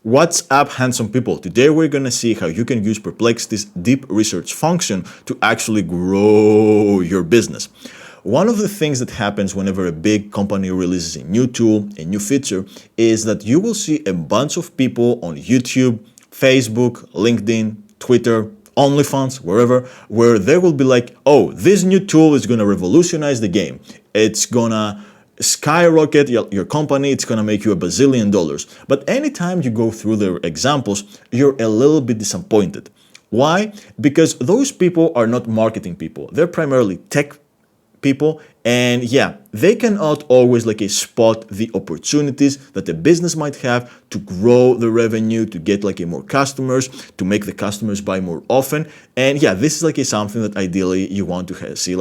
What's up, handsome people? Today we're gonna see how you can use Perplexity's deep research function to actually grow your business. One of the things that happens whenever a big company releases a new tool, a new feature, is that you will see a bunch of people on YouTube, Facebook, LinkedIn, Twitter, OnlyFans, wherever, where they will be like, oh, this new tool is gonna revolutionize the game. It's gonna skyrocket your company, it's gonna make you $1 bazillion. But anytime you go through their examples, you're a little bit disappointed. Why? Because those people are not marketing people. They're primarily tech people, and yeah, they cannot always spot the opportunities that the business might have to grow the revenue, to get more customers, to make the customers buy more often. And yeah, this is something that ideally you want to see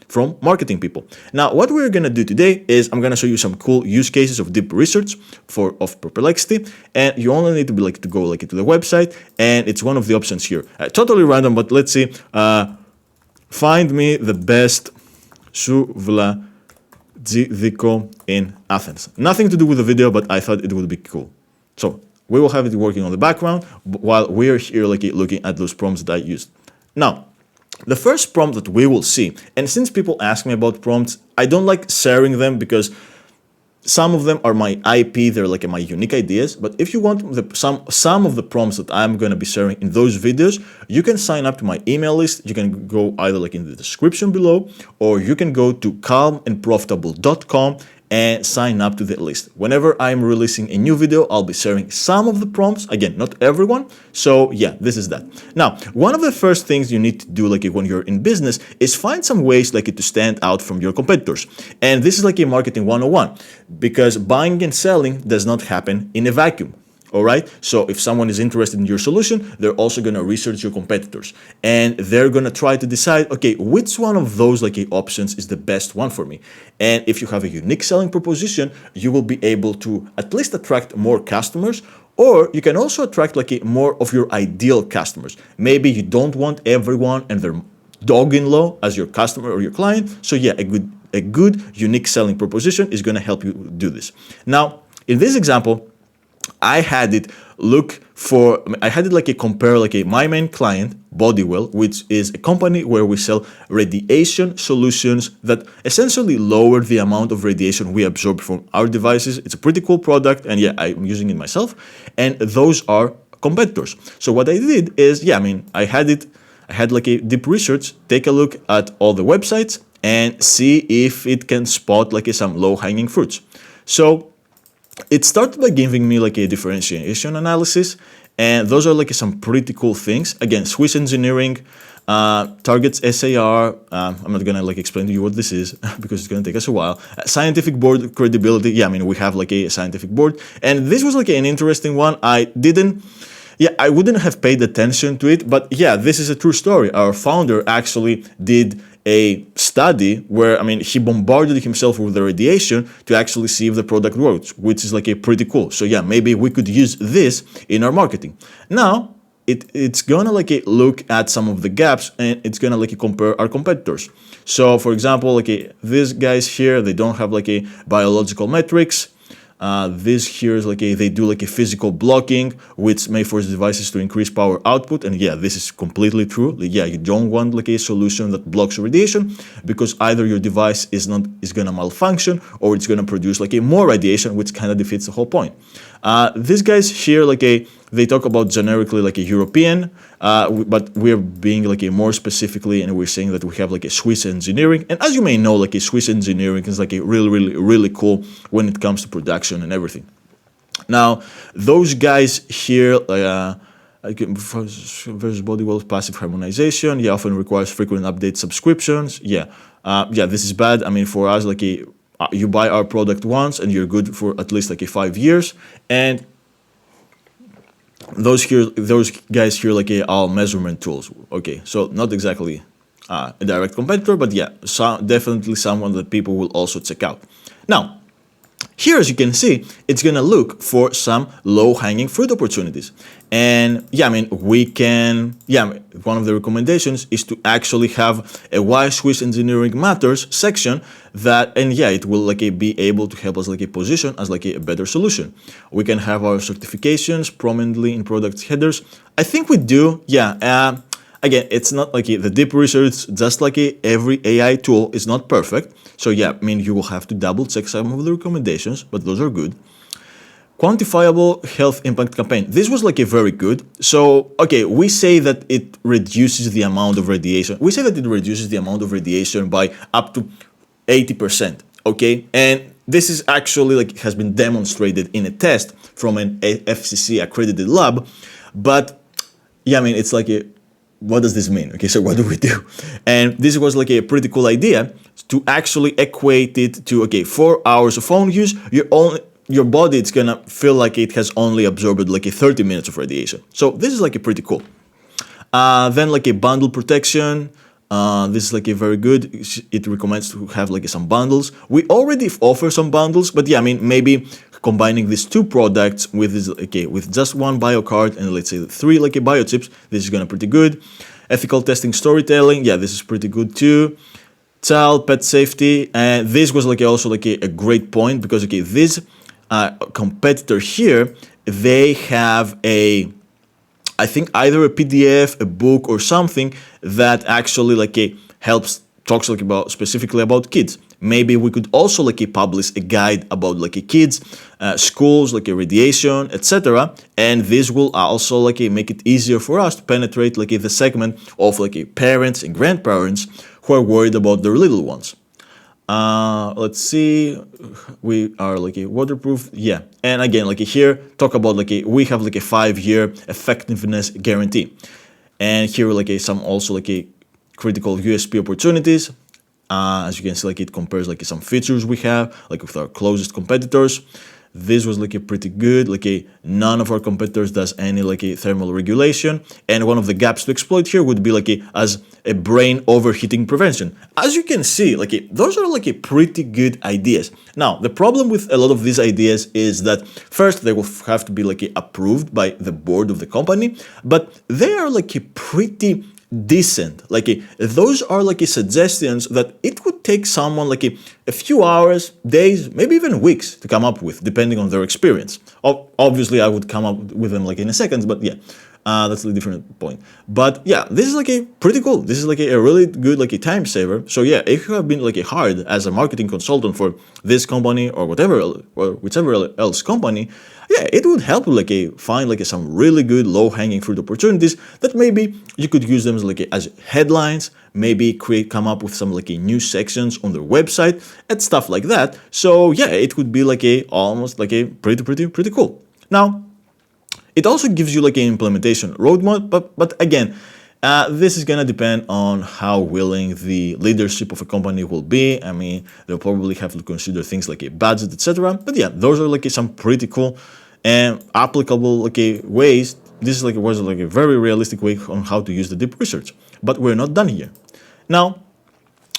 from marketing people. Now, what we're gonna do today is I'm gonna show you some cool use cases of deep research of Perplexity, and you only need to be to go to the website, and it's one of the options here. Totally random, but let's see. Find me the best Suvladiko in Athens. Nothing to do with the video, but I thought it would be cool. So we will have it working on the background while we're here looking at those prompts that I used. Now, the first prompt that we will see, and since people ask me about prompts, I don't like sharing them because some of them are my IP, they're my unique ideas, but if you want some of the prompts that I'm going to be sharing in those videos, you can sign up to my email list. You can go either in the description below, or you can go to calmandprofitable.com and sign up to the list. Whenever I'm releasing a new video, I'll be sharing some of the prompts. Again, not everyone. So yeah, this is that. Now, one of the first things you need to do when you're in business is find some ways to stand out from your competitors. And this is a marketing 101, because buying and selling does not happen in a vacuum. All right. So if someone is interested in your solution, they're also going to research your competitors, and they're going to try to decide, okay, which one of those options is the best one for me. And if you have a unique selling proposition, you will be able to at least attract more customers, or you can also attract more of your ideal customers. Maybe you don't want everyone and their dog-in-law as your customer or your client. So yeah, a good unique selling proposition is going to help you do this. Now, in this example, I had it compare my main client, BodyWell, which is a company where we sell radiation solutions that essentially lower the amount of radiation we absorb from our devices. It's a pretty cool product, and yeah, I'm using it myself, and those are competitors. So what I did is, yeah, I had a deep research, take a look at all the websites and see if it can spot some low-hanging fruits. So it started by giving me a differentiation analysis, and those are some pretty cool things. Again, Swiss engineering, targets SAR. I'm not gonna explain to you what this is because it's gonna take us a while. Scientific board credibility. Yeah, we have a scientific board, and this was an interesting one. I wouldn't have paid attention to it, but yeah, this is a true story. Our founder actually did a study where, he bombarded himself with the radiation to actually see if the product works, which is pretty cool. So yeah, maybe we could use this in our marketing. Now, it's gonna look at some of the gaps, and it's gonna compare our competitors. So for example, these guys here, they don't have a biological metrics. This here is they do a physical blocking, which may force devices to increase power output. And yeah, this is completely true. Yeah, you don't want a solution that blocks radiation, because either your device is gonna malfunction, or it's gonna produce more radiation, which kind of defeats the whole point. These guys here they talk about generically a European, but we're being more specifically, and we're saying that we have a Swiss engineering. And as you may know, Swiss engineering is really cool when it comes to production and everything. Now, those guys here, versus BodyWell's passive harmonization, yeah, often requires frequent update subscriptions. Yeah, this is bad. for us, you buy our product once and you're good for at least 5 years, and those guys here are measurement tools. Okay, so not exactly a direct competitor, but yeah, definitely someone that people will also check out. Now, Here, as you can see, it's gonna look for some low-hanging fruit opportunities. And yeah, I mean, one of the recommendations is to actually have a why Swiss engineering matters section that, and yeah, it will like be able to help us like a position as like a better solution. We can have our certifications prominently in product headers. I think we do, yeah. Again, it's not like the deep research, just like every AI tool, is not perfect. So yeah, I mean, you will have to double check some of the recommendations, but those are good. Quantifiable health impact campaign. This was like a very good. So, okay, we say that it reduces the amount of radiation. We say that it reduces the amount of radiation by up to 80%, okay? And this is actually like has been demonstrated in a test from an FCC accredited lab. But yeah, I mean, it's like what does this mean? Okay, so what do we do? And this was like a pretty cool idea to actually equate it to, okay, 4 hours of phone use, your body, it's gonna feel like it has only absorbed like 30 minutes of radiation. So this is like a pretty cool. Then like a bundle protection. This is like a very good. It recommends to have like some bundles. We already offer some bundles, but yeah, I mean, maybe combining these two products with this, okay, with just one bio card and let's say 3 like a bio chips, this is gonna pretty good. Ethical testing storytelling, yeah, this is pretty good too. Child pet safety, and this was like also like a great point because okay, this competitor here, they have I think either a PDF, a book, or something that actually like talks like about specifically about kids. Maybe we could also like publish a guide about like kids, schools, like radiation, etc. And this will also like make it easier for us to penetrate like the segment of like parents and grandparents who are worried about their little ones. Let's see, we are like a waterproof, yeah. And again, like here, talk about like we have like a 5-year effectiveness guarantee. And here like some also like a critical USP opportunities. As you can see, like it compares like some features we have, like with our closest competitors. This was like a pretty good, none of our competitors does any like a thermal regulation. And one of the gaps to exploit here would be like as a brain overheating prevention. As you can see, those are like a pretty good ideas. Now, the problem with a lot of these ideas is that first they will have to be like approved by the board of the company, but they are like a pretty decent. Those are like suggestions that it would take someone like a few hours, days, maybe even weeks to come up with, depending on their experience. Obviously, I would come up with them like in a second, but yeah, that's a different point. But yeah, this is like a pretty cool. This is like a really good like a time saver. So yeah, if you have been like hired as a marketing consultant for this company or whatever or whichever else company, yeah, it would help like find like some really good low-hanging fruit opportunities that maybe you could use them as headlines, maybe come up with some like new sections on their website and stuff like that. So yeah, it would be like almost like a pretty cool. Now, it also gives you like an implementation roadmap, but again, this is gonna depend on how willing the leadership of a company will be. I mean, they'll probably have to consider things like a budget, etc. But yeah, those are like some pretty cool and applicable ways. This is was a very realistic way on how to use the deep research. But we're not done here. Now,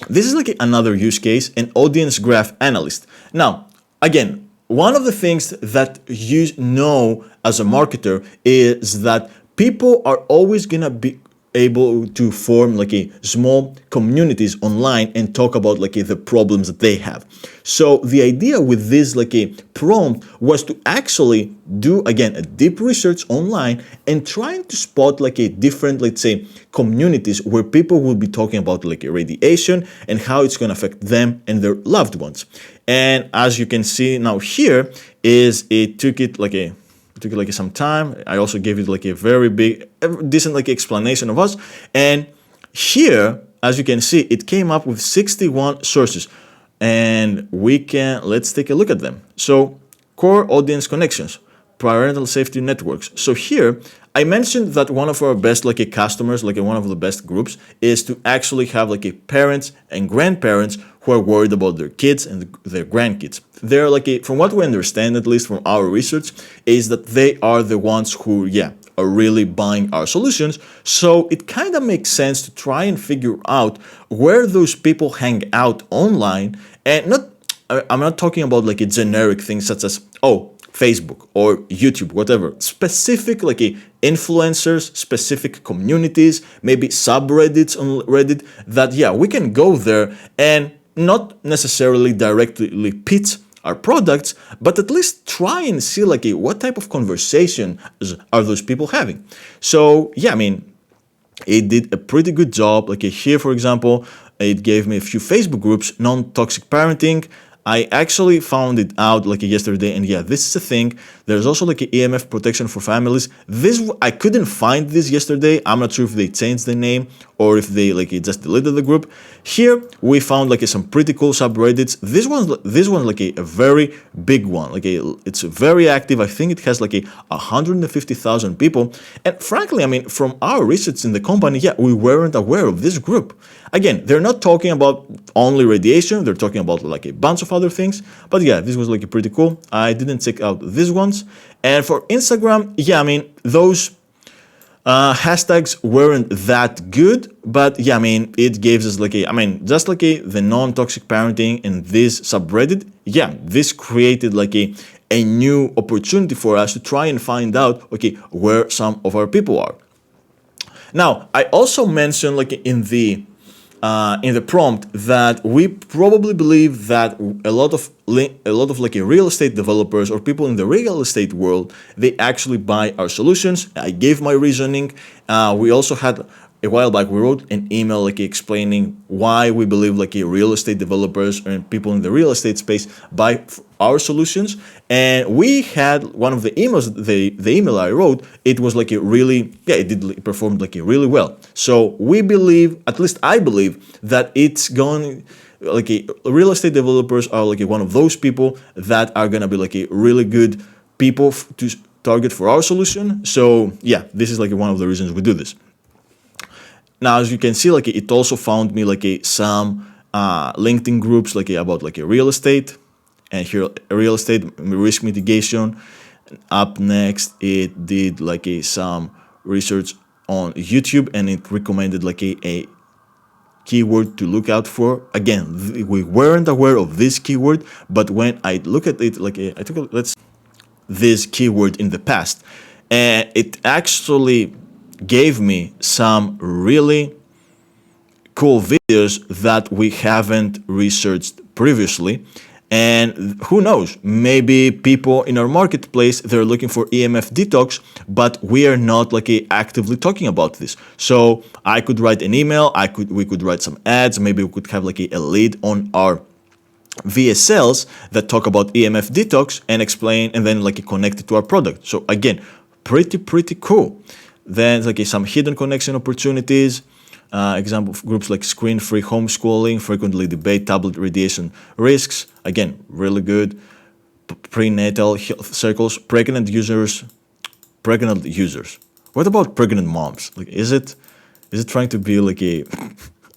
this is like another use case, an audience graph analyst. Now, again, one of the things that you know as a marketer is that people are always gonna be able to form like small communities online and talk about the problems that they have. So the idea with this prompt was to actually do again a deep research online and trying to spot a different, let's say, communities where people will be talking about radiation and how it's going to affect them and their loved ones. And as you can see now here is it took it some time. I also gave it a very big, decent explanation of us. And here, as you can see, it came up with 61 sources. And let's take a look at them. So, core audience connections, parental safety networks. So here, I mentioned that one of our best customers, one of the best groups, is to actually have parents and grandparents who are worried about their kids and their grandkids. They're from what we understand, at least from our research, is that they are the ones who, are really buying our solutions. So it kind of makes sense to try and figure out where those people hang out online and not I'm not talking about like a generic thing such as, oh, Facebook or YouTube, whatever. Specific like a influencers, specific communities, maybe subreddits on Reddit that, yeah, we can go there and not necessarily directly pitch our products, but at least try and see like what type of conversation are those people having. So yeah, I mean, it did a pretty good job. Like here, for example, it gave me a few Facebook groups, non-toxic parenting. I actually found it out like yesterday, and yeah, this is a thing. There's also like an EMF protection for families. This I couldn't find this yesterday. I'm not sure if they changed the name or if they like just deleted the group. Here we found like some pretty cool subreddits. This one's like a very big one. It's very active. I think it has like 150,000 people. And frankly, I mean, from our research in the company, yeah, we weren't aware of this group. Again, they're not talking about only radiation. They're talking about like a bunch of other things. But yeah, this was like pretty cool. I didn't check out these ones. And for Instagram, yeah, I mean, those hashtags weren't that good, but yeah, I mean, it gives us like just like the non-toxic parenting in this subreddit, yeah, this created like a new opportunity for us to try and find out, okay, where some of our people are. Now, I also mentioned like in the prompt that we probably believe that a lot of like real estate developers or people in the real estate world, they actually buy our solutions. I gave my reasoning. We also had a while back, we wrote an email like explaining why we believe like real estate developers and people in the real estate space buy our solutions. And we had one of the emails, the email I wrote, it was like it performed like really well. So we believe, at least I believe, that it's going like real estate developers are like one of those people that are gonna be like a really good people to target for our solution. So yeah, this is like one of the reasons we do this. Now, as you can see, like it also found me like some LinkedIn groups like about like real estate, and here real estate risk mitigation. Up next, it did like some research on YouTube, and it recommended like a keyword to look out for. Again, we weren't aware of this keyword, but when I look at it, like I took this keyword in the past, and it actually gave me some really cool videos that we haven't researched previously. And who knows, maybe people in our marketplace, they're looking for EMF detox, but we are not like actively talking about this. So I could write an email, we could write some ads, maybe we could have like a lead on our VSLs that talk about EMF detox and explain, and then like connect it to our product. So again, pretty cool. Then like some hidden connection opportunities. Example of groups like screen-free homeschooling, frequently debate tablet radiation risks. Again, really good. Prenatal health circles, pregnant users. What about pregnant moms? Like, is it trying to be like a?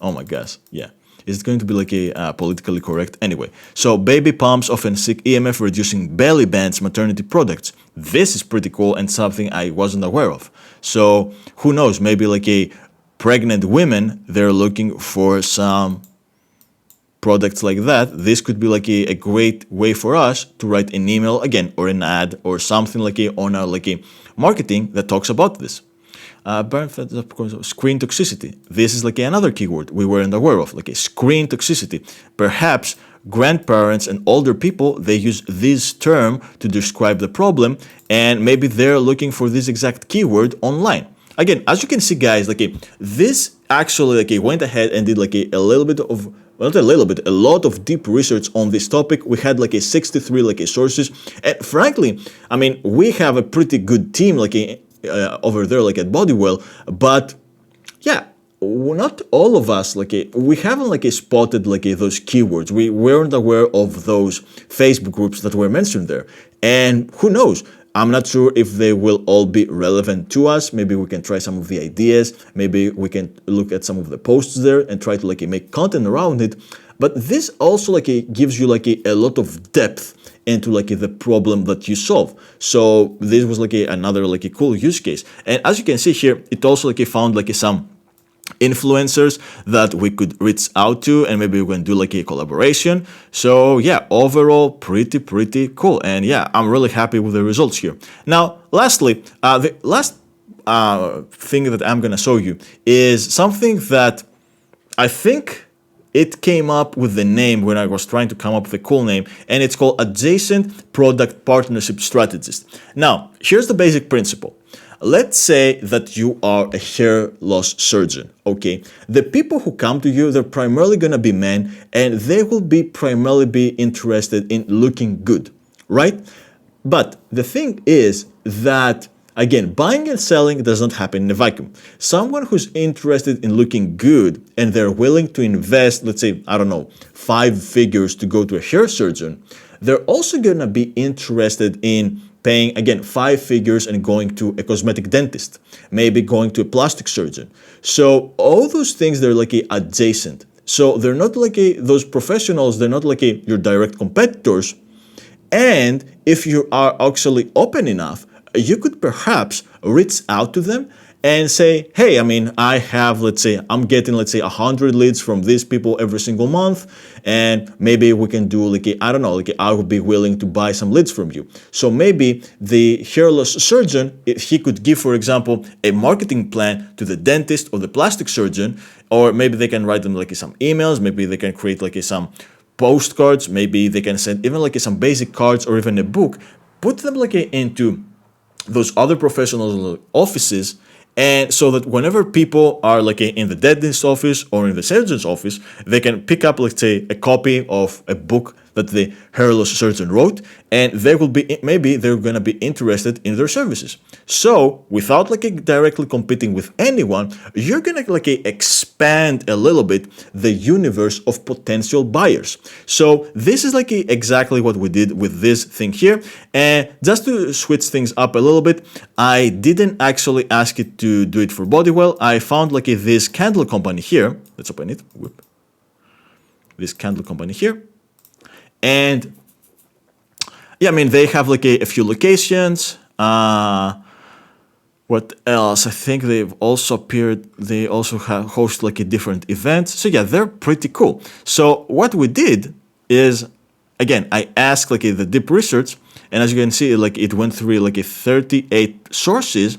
Oh my gosh, yeah. Is it going to be like a politically correct? Anyway, so baby pumps often seek EMF reducing belly bands maternity products. This is pretty cool and something I wasn't aware of. So who knows? Maybe like a pregnant women, they're looking for some products like that. This could be like a great way for us to write an email again, or an ad, or something like on our like a marketing that talks about this. Screen toxicity. This is like another keyword we weren't aware of, like a screen toxicity. Perhaps grandparents and older people, they use this term to describe the problem, and maybe they're looking for this exact keyword online. Again, as you can see, guys, like this actually like went ahead and did like a little bit of, well, not a little bit, a lot of deep research on this topic. We had like 63 like sources, and frankly, I mean, we have a pretty good team like over there like at BodyWell, but yeah, not all of us like we haven't like spotted like those keywords. We weren't aware of those Facebook groups that were mentioned there, and who knows, I'm not sure if they will all be relevant to us. Maybe we can try some of the ideas. Maybe we can look at some of the posts there and try to like make content around it. But this also like gives you like a lot of depth into like the problem that you solve. So this was like another like a cool use case. And as you can see here, it also like found like some influencers that we could reach out to, and maybe we can do like a collaboration. So yeah, overall pretty cool, and yeah, I'm really happy with the results here. Now lastly, the last thing that I'm gonna show you is something that I think it came up with the name when I was trying to come up with a cool name, and it's called Adjacent Product Partnership Strategist. Now, here's the basic principle. Let's say that you are a hair loss surgeon, okay? The people who come to you, they're primarily gonna be men, and they will be primarily be interested in looking good, right? But the thing is that, again, buying and selling does not happen in a vacuum. Someone who's interested in looking good and they're willing to invest, let's say, I don't know, 5 figures to go to a hair surgeon, they're also gonna be interested in paying, again, 5 figures and going to a cosmetic dentist, maybe going to a plastic surgeon. So all those things, they're like adjacent. So they're not like those professionals, they're not like your direct competitors. And if you are actually open enough, you could perhaps reach out to them and say, hey, I mean, I have, let's say, I'm getting, let's say, 100 leads from these people every single month, and maybe we can do like I don't know, like I would be willing to buy some leads from you. So maybe the hair loss surgeon, he could give, for example, a marketing plan to the dentist or the plastic surgeon, or maybe they can write them like some emails, maybe they can create like some postcards, maybe they can send even like some basic cards or even a book, put them like into those other professional offices, and so that whenever people are like in the dentist office or in the surgeon's office, they can pick up, let's say, a copy of a book that the hair loss surgeon wrote, and they will be, maybe they're going to be interested in their services. So without like directly competing with anyone, you're going to like expand a little bit the universe of potential buyers. So this is like exactly what we did with this thing here. And just to switch things up a little bit, I didn't actually ask it to do it for BodyWell. I found like this candle company here. Let's open it. Whoop. This candle company here. And yeah, I mean, they have like a few locations. What else? I think they've also appeared, they also host like a different events. So yeah, they're pretty cool. So what we did is, again, I asked like the deep research, and as you can see, like it went through like 38 sources,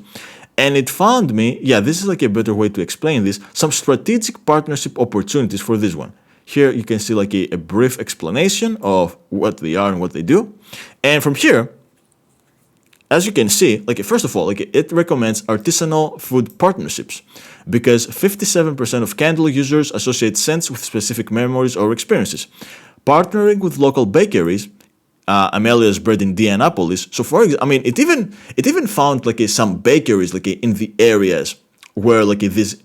and it found me, yeah, this is like a better way to explain this, some strategic partnership opportunities for this one. Here you can see like a brief explanation of what they are and what they do. And from here, as you can see, like first of all, like it recommends artisanal food partnerships because 57% of candle users associate scents with specific memories or experiences. Partnering with local bakeries, Amelia's Bread in Indianapolis. So for example, I mean, it even found like some bakeries like in the areas where like this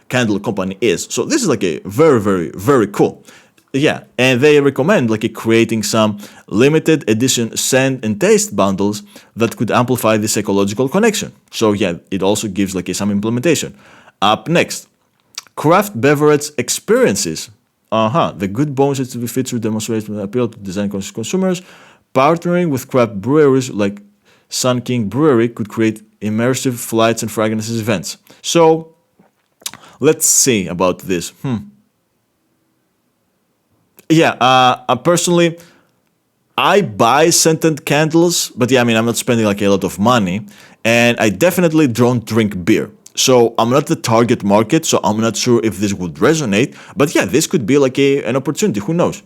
candle company is. So this is like a very cool. Yeah, and they recommend like creating some limited edition scent and taste bundles that could amplify the psychological connection. So yeah, it also gives like some implementation. Up next, craft beverage experiences. The good bonuses to be featured demonstrate appeal to design consumers. Partnering with craft breweries like Sun King Brewery could create immersive flights and fragrances events. So let's see about this. Yeah, personally, I buy scented candles, but yeah, I mean, I'm not spending like a lot of money, and I definitely don't drink beer. So I'm not the target market, so I'm not sure if this would resonate, but yeah, this could be like an opportunity, who knows.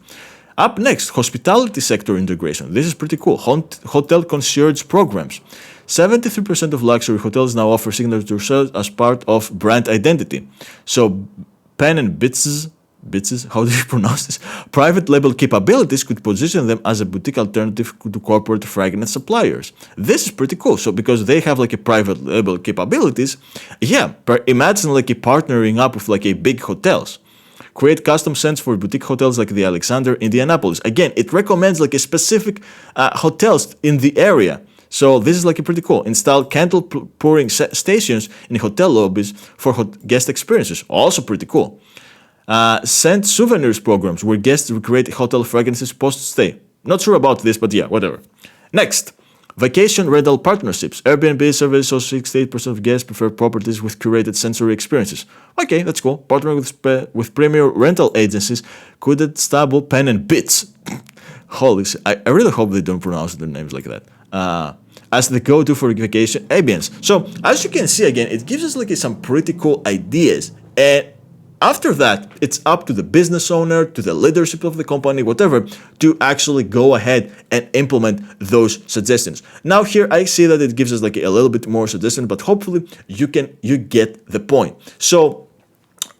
Up next, hospitality sector integration. This is pretty cool. Hotel concierge programs. 73% of luxury hotels now offer signature service as part of brand identity. So Pen and Bitz's, how do you pronounce this? Private label capabilities could position them as a boutique alternative to corporate fragrance suppliers. This is pretty cool. So because they have like a private label capabilities, yeah, imagine like partnering up with like a big hotels. Create custom scents for boutique hotels like the Alexander, Indianapolis. Again, it recommends like a specific hotels in the area. So this is like a pretty cool. Install candle pouring stations in hotel lobbies for guest experiences. Also pretty cool. Scent souvenirs programs where guests recreate hotel fragrances post-stay. Not sure about this, but yeah, whatever. Next, Vacation rental partnerships. Airbnb surveys show 68% of guests prefer properties with curated sensory experiences. Okay, that's cool. Partnering with premier rental agencies could stable pen and bits. Holy shit. I really hope they don't pronounce their names like that. As the go-to for vacation ambience. So as you can see, again, it gives us like some pretty cool ideas. And after that, it's up to the business owner, to the leadership of the company, whatever, to actually go ahead and implement those suggestions. Now here I see that it gives us like a little bit more suggestion, but hopefully you get the point. So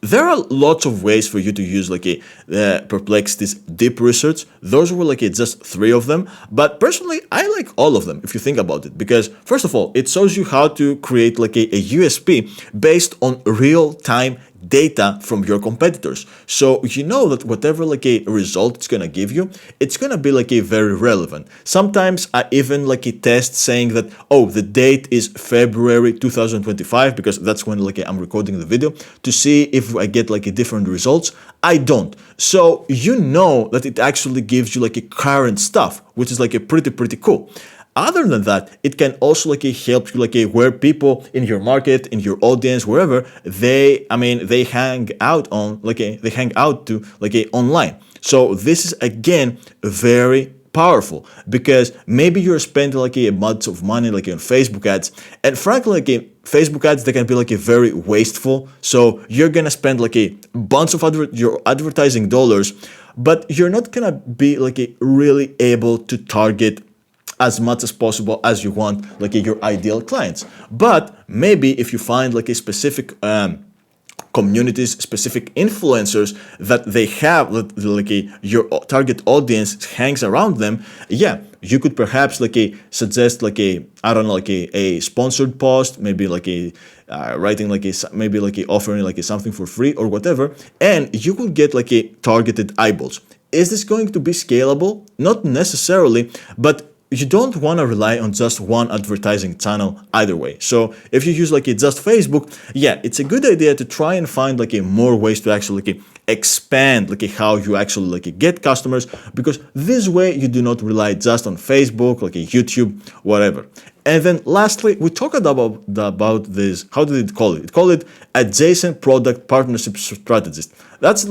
there are lots of ways for you to use like Perplexity's deep research. Those were like just 3 of them, but personally I like all of them if you think about it, because first of all, it shows you how to create like a USP based on real-time data from your competitors. So you know that whatever like a result it's gonna give you, it's gonna be like a very relevant. Sometimes I even like a test saying that, oh, the date is February 2025, because that's when like I'm recording the video, to see if I get like a different results. I don't. So you know that it actually gives you like a current stuff, which is like a pretty cool. Other than that, it can also like help you like where people in your market, in your audience, wherever they hang out on they hang out to online. So this is again very powerful, because maybe you're spending like a bunch of money like on Facebook ads, and frankly like Facebook ads, they can be like very wasteful. So you're gonna spend like a bunch of your advertising dollars, but you're not gonna be like really able to target as much as possible as you want like your ideal clients. But maybe if you find like a specific communities, specific influencers that they have, like your target audience hangs around them, yeah, you could perhaps suggest I don't know, a sponsored post, maybe writing maybe offering something for free or whatever, and you could get targeted eyeballs. Is this going to be scalable? Not necessarily, but you don't want to rely on just one advertising channel either way. So if you use just Facebook, yeah, it's a good idea to try and find more ways to actually expand how you actually get customers, because this way you do not rely just on Facebook, YouTube, whatever. And then lastly, we talked about this, how did it call it? It called it adjacent product partnership strategist. That's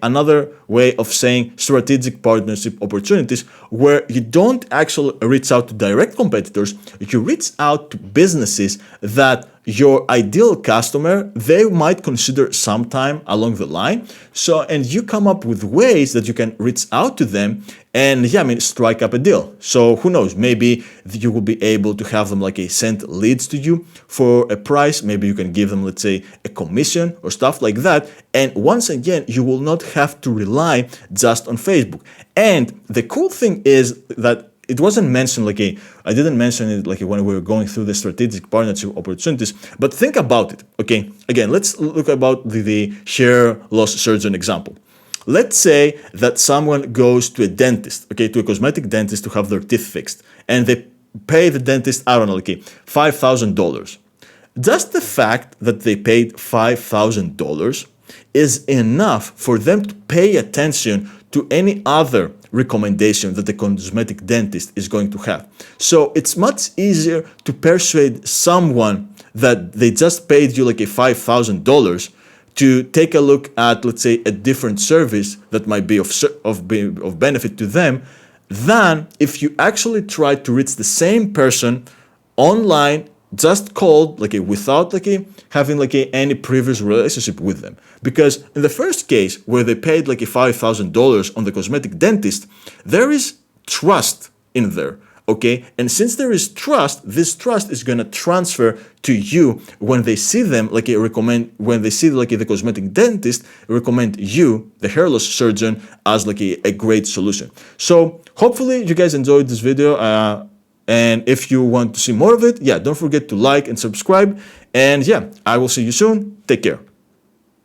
another way of saying strategic partnership opportunities, where you don't actually reach out to direct competitors, you reach out to businesses that your ideal customer, they might consider sometime along the line. So, and you come up with ways that you can reach out to them and strike up a deal. So who knows, maybe you will be able to have them send leads to you for a price. Maybe you can give them, let's say, a commission or stuff like that. And once again, you will not have to rely just on Facebook. And the cool thing is that it wasn't mentioned, I didn't mention it when we were going through the strategic partnership opportunities, but think about it, okay? Again, let's look about the hair loss surgeon example. Let's say that someone goes to a dentist, okay, to a cosmetic dentist to have their teeth fixed, and they pay the dentist, I don't know, $5,000. Just the fact that they paid $5,000 is enough for them to pay attention to any other recommendation that the cosmetic dentist is going to have. So it's much easier to persuade someone that they just paid you $5,000 to take a look at, let's say, a different service that might be of benefit to them, than if you actually try to reach the same person online, just called without having any previous relationship with them. Because in the first case, where they paid $5,000 on the cosmetic dentist, there is trust in there, okay? And since there is trust, this trust is gonna transfer to you when they see them when they see the cosmetic dentist recommend you, the hair loss surgeon, as a great solution. So hopefully you guys enjoyed this video. And if you want to see more of it, yeah, don't forget to like and subscribe. And yeah, I will see you soon. Take care.